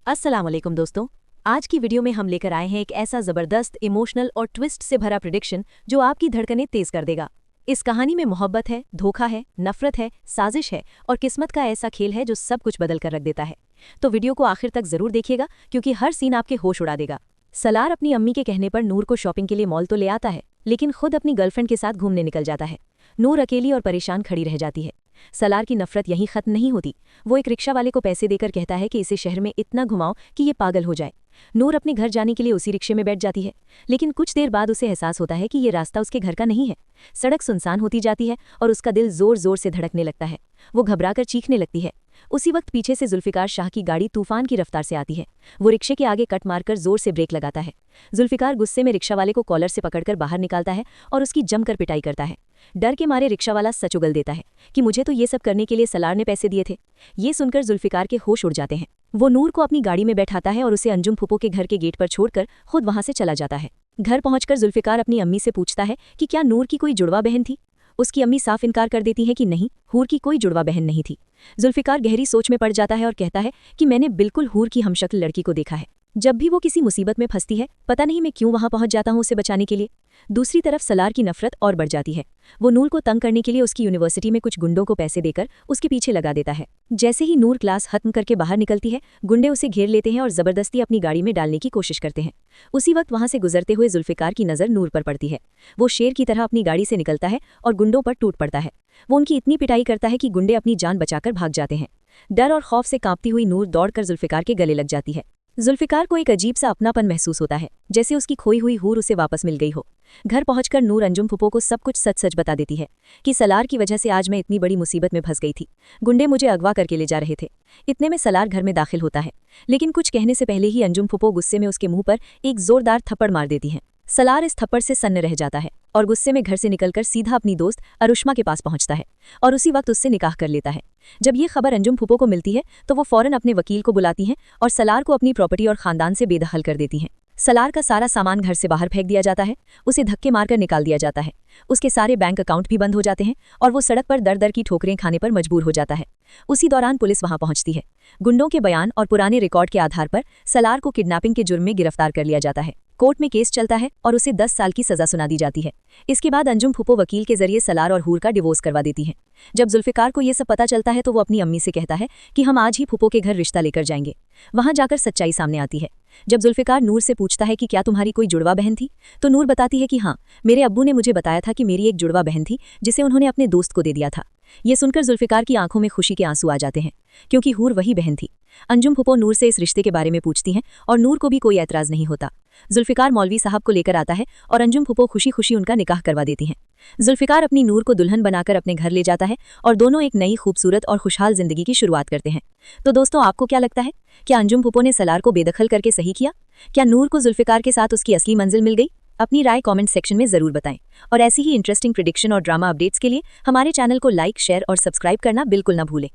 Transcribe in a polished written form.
अस्सलाम वालेकुम दोस्तों। आज की वीडियो में हम लेकर आए हैं एक ऐसा ज़बरदस्त इमोशनल और ट्विस्ट से भरा प्रेडिक्शन जो आपकी धड़कनें तेज कर देगा। इस कहानी में मोहब्बत है, धोखा है, नफरत है, साजिश है और किस्मत का ऐसा खेल है जो सब कुछ बदल कर रख देता है। तो वीडियो को आखिर तक जरूर देखिएगा क्योंकि हर सीन आपके होश उड़ा देगा। सलार अपनी अम्मी के कहने पर नूर को शॉपिंग के लिए मॉल तो ले आता है, लेकिन खुद अपनी गर्लफ्रेंड के साथ घूमने निकल जाता है। नूर अकेली और परेशान खड़ी रह जाती है। सलार की नफरत यहीं खत्म नहीं होती। वो एक रिक्शा वाले को पैसे देकर कहता है कि इसे शहर में इतना घुमाओ कि ये पागल हो जाए। नूर अपने घर जाने के लिए उसी रिक्शे में बैठ जाती है, लेकिन कुछ देर बाद उसे एहसास होता है कि ये रास्ता उसके घर का नहीं है। सड़क सुनसान होती जाती है और उसका दिल जोर जोर से धड़कने लगता है। वो घबराकर चीखने लगती है। उसी वक्त पीछे से जुल्फिकार शाह की गाड़ी तूफान की रफ्तार से आती है। वो रिक्शे के आगे कट मारकर जोर से ब्रेक लगाता है। जुल्फिकार गुस्से में रिक्शा वाले को कॉलर से पकड़कर बाहर निकालता है और उसकी जमकर पिटाई करता है। डर के मारे रिक्शावाला सच उगल देता है कि मुझे तो ये सब करने के लिए सलार ने पैसे दिए थे। ये सुनकर जुल्फिकार के होश उड़ जाते हैं। वो नूर को अपनी गाड़ी में बैठाता है और उसे अंजुम फूफो के घर के गेट पर छोड़कर खुद वहां से चला जाता है। घर पहुंचकर जुल्फिकार अपनी अम्मी से पूछता है कि क्या नूर की कोई जुड़वा बहन थी। उसकी अम्मी साफ इनकार कर देती है कि नहीं, हूर की कोई जुड़वा बहन नहीं थी। जुल्फिकार गहरी सोच में पड़ जाता है और कहता है कि मैंने बिल्कुल हूर की हमशक्ल लड़की को देखा है। जब भी वो किसी मुसीबत में फंसती है, पता नहीं मैं क्यों वहां पहुंच जाता हूं उसे बचाने के लिए। दूसरी तरफ सलार की नफरत और बढ़ जाती है। वो नूर को तंग करने के लिए उसकी यूनिवर्सिटी में कुछ गुंडों को पैसे देकर उसके पीछे लगा देता है। जैसे ही नूर क्लास खत्म करके बाहर निकलती है, गुंडे उसे घेर लेते हैं और जबरदस्ती अपनी गाड़ी में डालने की कोशिश करते हैं। उसी वक्त वहां से गुजरते हुए जुल्फिकार की नजर नूर पर पड़ती है। वो शेर की तरह अपनी गाड़ी से निकलता है और गुंडों पर टूट पड़ता है। वो उनकी इतनी पिटाई करता है कि गुंडे अपनी जान बचाकर भाग जाते हैं। डर और खौफ से कांपती हुई नूर दौड़कर जुल्फिकार के गले लग जाती है। जुल्फिकार को एक अजीब सा अपनापन महसूस होता है, जैसे उसकी खोई हुई हूर उसे वापस मिल गई हो। घर पहुंचकर नूर अंजुम फूफो को सब कुछ सच सच बता देती है कि सलार की वजह से आज मैं इतनी बड़ी मुसीबत में फंस गई थी। गुंडे मुझे अगवा करके ले जा रहे थे। इतने में सलार घर में दाखिल होता है, लेकिन कुछ कहने से पहले ही अंजुम फूफो गुस्से में उसके मुंह पर एक जोरदार थप्पड़ मार देती हैं। सलार इस थप्पड़ से सन्न रह जाता है और गुस्से में घर से निकलकर सीधा अपनी दोस्त अरुष्मा के पास पहुंचता है और उसी वक्त उससे निकाह कर लेता है। जब ये खबर अंजुम फूफो को मिलती है तो वो फौरन अपने वकील को बुलाती हैं और सलार को अपनी प्रॉपर्टी और खानदान से बेदखल कर देती हैं। सलार का सारा सामान घर से बाहर फेंक दिया जाता है, उसे धक्के मारकर निकाल दिया जाता है। उसके सारे बैंक अकाउंट भी बंद हो जाते हैं और वो सड़क पर दर दर की ठोकरें खाने पर मजबूर हो जाता है। उसी दौरान पुलिस वहां पहुंचती है। गुंडों के बयान और पुराने रिकॉर्ड के आधार पर सलार को किडनैपिंग के जुर्म में गिरफ्तार कर लिया जाता है। कोर्ट में केस चलता है और उसे 10 साल की सजा सुना दी जाती है। इसके बाद अंजुम फूफो वकील के जरिए सलार और हूर का डिवोर्स करवा देती हैं। जब जुल्फिकार को ये सब पता चलता है तो वो अपनी अम्मी से कहता है कि हम आज ही फूफो के घर रिश्ता लेकर जाएंगे। वहां जाकर सच्चाई सामने आती है। जब जुल्फिकार नूर से पूछता है कि क्या तुम्हारी कोई जुड़वा बहन थी, तो नूर बताती है कि हाँ, मेरे अब्बू ने मुझे बताया था कि मेरी एक जुड़वा बहन थी जिसे उन्होंने अपने दोस्त को दे दिया था। ये सुनकर जुल्फिकार की आंखों में खुशी के आंसू आ जाते हैं, क्योंकि हूर वही बहन थी। अंजुम फूफो नूर से इस रिश्ते के बारे में पूछती हैं और नूर को भी कोई ऐतराज नहीं होता। जुल्फिकार मौलवी साहब को लेकर आता है और अंजुम फूफो खुशी खुशी उनका निकाह करवा देती हैं। जुल्फिकार अपनी नूर को दुल्हन बनाकर अपने घर ले जाता है और दोनों एक नई खूबसूरत और खुशहाल जिंदगी की शुरुआत करते हैं। तो दोस्तों, आपको क्या लगता है, क्या अंजुम फूफो ने सलार को बेदखल करके सही किया? क्या नूर को जुल्फिकार के साथ उसकी असली मंजिल मिल गई? अपनी राय कमेंट सेक्शन में जरूर बताएं और ऐसी ही इंटरेस्टिंग प्रेडिक्शन और ड्रामा अपडेट्स के लिए हमारे चैनल को लाइक, शेयर और सब्सक्राइब करना बिल्कुल ना भूलें।